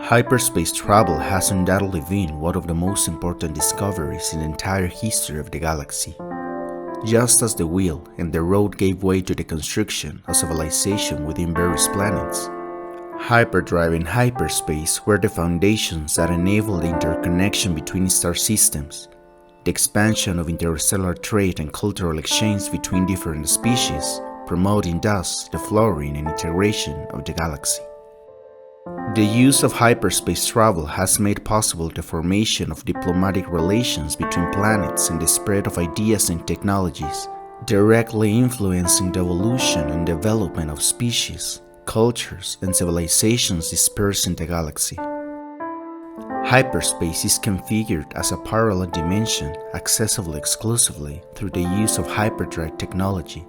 Hyperspace travel has undoubtedly been one of the most important discoveries in the entire history of the galaxy. Just as the wheel and the road gave way to the construction of civilization within various planets, hyperdrive and hyperspace were the foundations that enabled the interconnection between star systems, the expansion of interstellar trade and cultural exchange between different species, promoting thus the flowering and integration of the galaxy. The use of hyperspace travel has made possible the formation of diplomatic relations between planets and the spread of ideas and technologies, directly influencing the evolution and development of species, cultures, and civilizations dispersed in the galaxy. Hyperspace is configured as a parallel dimension accessible exclusively through the use of hyperdrive technology,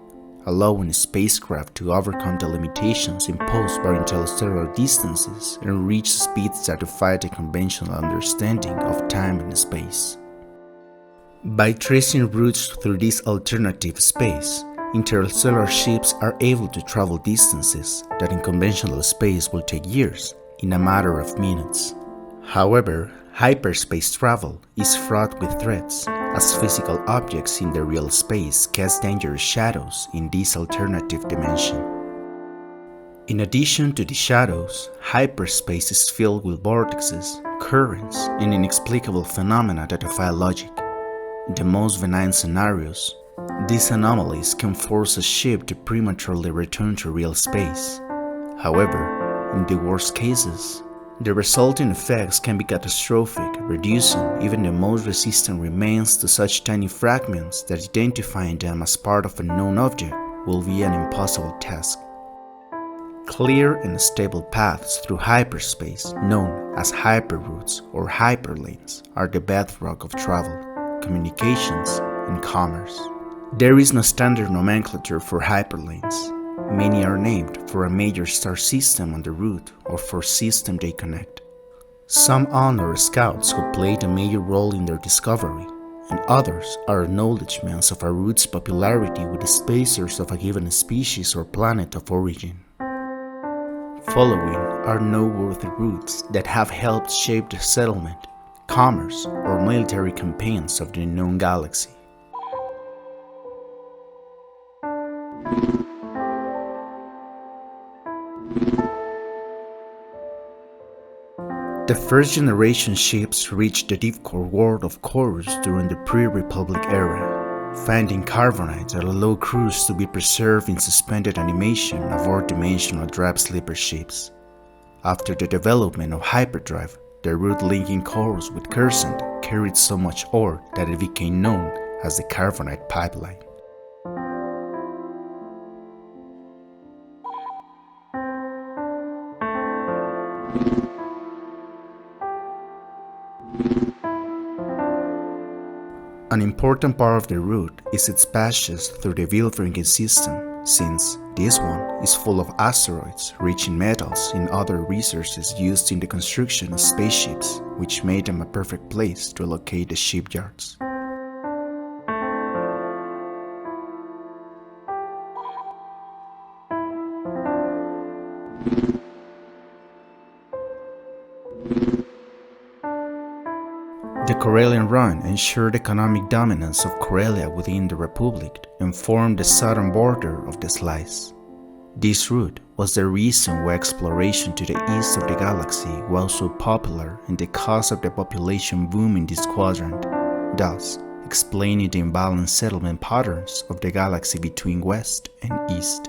allowing spacecraft to overcome the limitations imposed by interstellar distances and reach speeds that defy the conventional understanding of time and space. By tracing routes through this alternative space, interstellar ships are able to travel distances that in conventional space will take years in a matter of minutes. However, hyperspace travel is fraught with threats, as physical objects in the real space cast dangerous shadows in this alternative dimension. In addition to the shadows, hyperspace is filled with vortexes, currents, and inexplicable phenomena that defy logic. In the most benign scenarios, these anomalies can force a ship to prematurely return to real space. However, in the worst cases, the resulting effects can be catastrophic, reducing even the most resistant remains to such tiny fragments that identifying them as part of a known object will be an impossible task. Clear and stable paths through hyperspace, known as hyperroutes or hyperlanes, are the bedrock of travel, communications, and commerce. There is no standard nomenclature for hyperlanes. Many are named for a major star system on the route or for system they connect. Some honor scouts who played a major role in their discovery, and others are acknowledgments of a route's popularity with the spacers of a given species or planet of origin. Following are noteworthy routes that have helped shape the settlement, commerce, or military campaigns of the unknown galaxy. The first generation ships reached the deep core world of Koros during the pre-Republic era, finding carbonite that allowed crews to be preserved in suspended animation aboard dimensional drive sleeper ships. After the development of hyperdrive, the route linking Koros with Kersant carried so much ore that it became known as the Carbonite Pipeline. An important part of the route is its passage through the Vilfringen system, since this one is full of asteroids rich in metals and other resources used in the construction of spaceships, which made them a perfect place to locate the shipyards. The Corellian Run ensured economic dominance of Corellia within the Republic and formed the southern border of the slice. This route was the reason why exploration to the east of the galaxy was so popular and the cause of the population boom in this quadrant, thus explaining the imbalanced settlement patterns of the galaxy between west and east.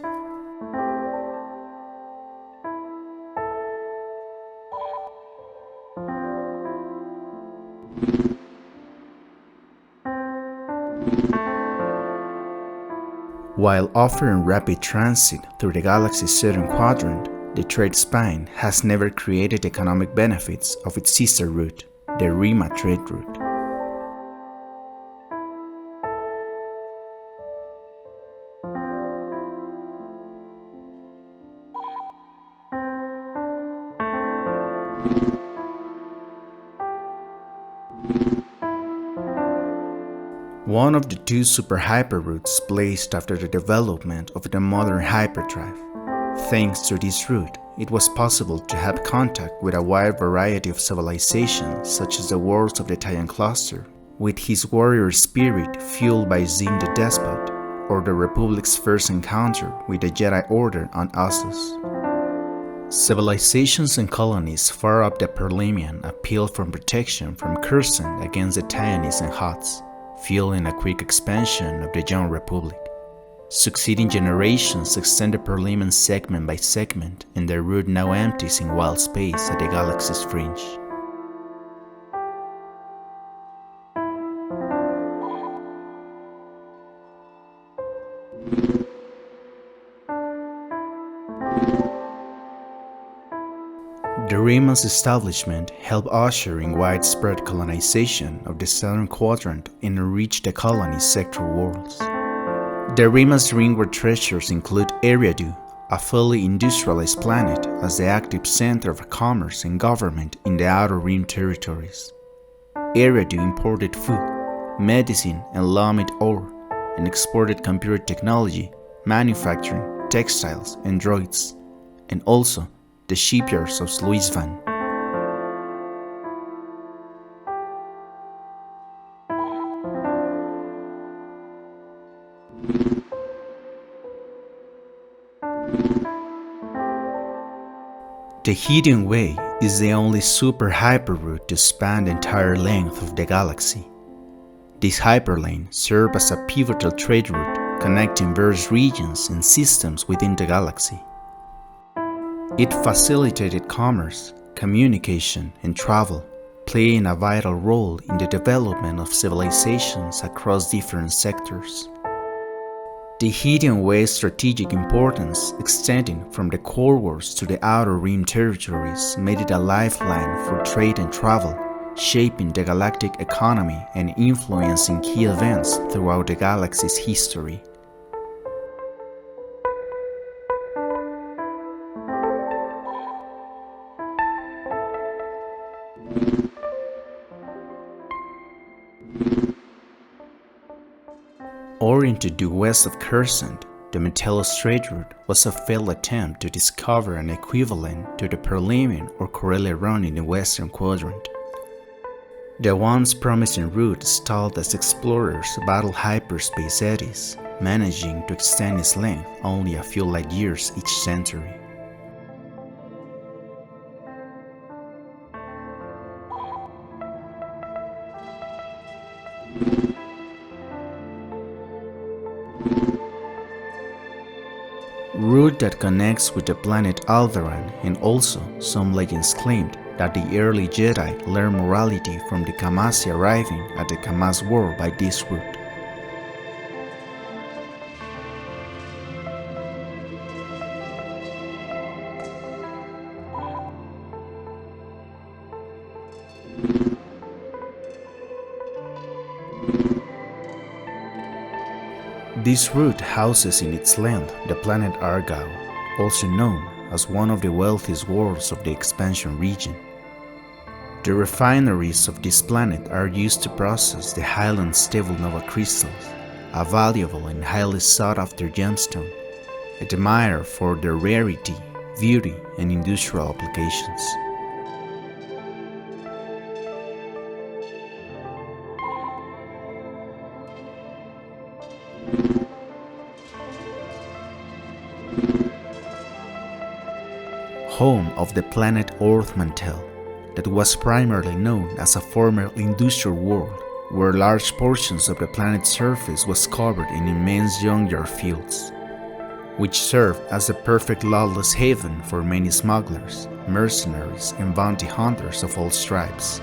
While offering rapid transit through the galaxy's southern quadrant, the trade spine has never created economic benefits of its sister route, the Rimma trade route. One of the two super hyperroutes blazed after the development of the modern hyperdrive, Thanks to this route, it was possible to have contact with a wide variety of civilizations such as the worlds of the Titan Cluster, with his warrior spirit fueled by Zim the Despot, or the Republic's first encounter with the Jedi Order on Ossus. Civilizations and colonies far up the Perlemian appealed for protection from Cursant against the Tyanese and Huts, fueling a quick expansion of the Young Republic. Succeeding generations extended Perlemian segment by segment, and their route now empties in wild space at the galaxy's fringe. The Rimma's establishment helped usher in widespread colonization of the southern quadrant and enrich the colony's sectoral worlds. The Rimma's ringward treasures include Eriadu, a fully industrialized planet as the active center of commerce and government in the Outer Rim territories. Eriadu imported food, medicine, and Lamid ore, and exported computer technology, manufacturing, textiles, and droids, and also the shipyards of Sluisvan. The Hydian Way is the only super hyperroute to span the entire length of the galaxy. This hyperlane served as a pivotal trade route connecting various regions and systems within the galaxy. It facilitated commerce, communication, and travel, playing a vital role in the development of civilizations across different sectors. The Hydian Way's strategic importance, extending from the core worlds to the Outer Rim territories, made it a lifeline for trade and travel, shaping the galactic economy and influencing key events throughout the galaxy's history. Oriented due west of Cursant, the Metellos trade route was a failed attempt to discover an equivalent to the Perlemian or Corellian Run in the western quadrant. The once promising route stalled as explorers battled hyperspace eddies, managing to extend its length only a few light years each century. Route that connects with the planet Alderaan, and also some legends claimed that the early Jedi learned morality from the Kamasi arriving at the Kamas world by this route. This route houses in its length the planet Argyle, also known as one of the wealthiest worlds of the expansion region. The refineries of this planet are used to process the Highland Stable Nova crystals, a valuable and highly sought-after gemstone, admired for their rarity, beauty, and industrial applications. Home of the planet Orthmantel, that was primarily known as a former industrial world, where large portions of the planet's surface was covered in immense junkyard fields, which served as a perfect lawless haven for many smugglers, mercenaries, and bounty hunters of all stripes.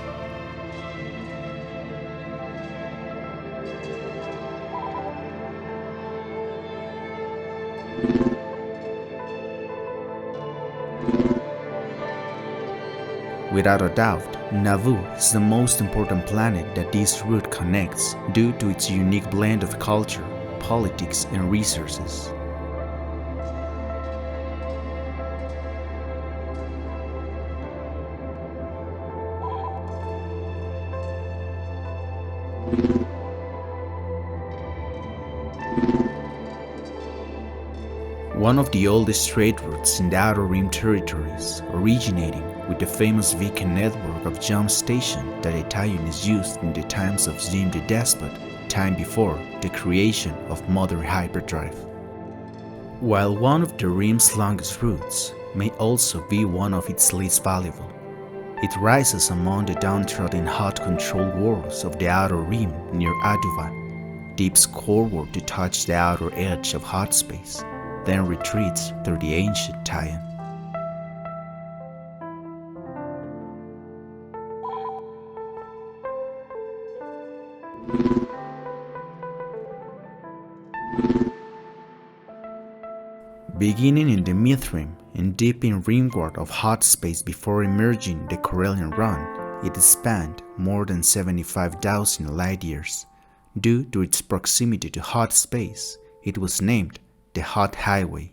Without a doubt, Naboo is the most important planet that this route connects due to its unique blend of culture, politics, and resources. one of the oldest trade routes in the Outer Rim territories, originating with the famous Viking network of jump stations that Italians used in the times of Zim the Despot, time before the creation of modern hyperdrive. While one of the Rim's longest routes may also be one of its least valuable, it rises among the downtrodden hot-controlled worlds of the Outer Rim near Aduva, dips scoreward to touch the outer edge of hot space, then retreats through the ancient Tian. Beginning in the Mithrim and dipping rimward of hot space before emerging the Corellian Run, it spanned more than 75,000 light-years. Due to its proximity to hot space, it was named the Hot Highway.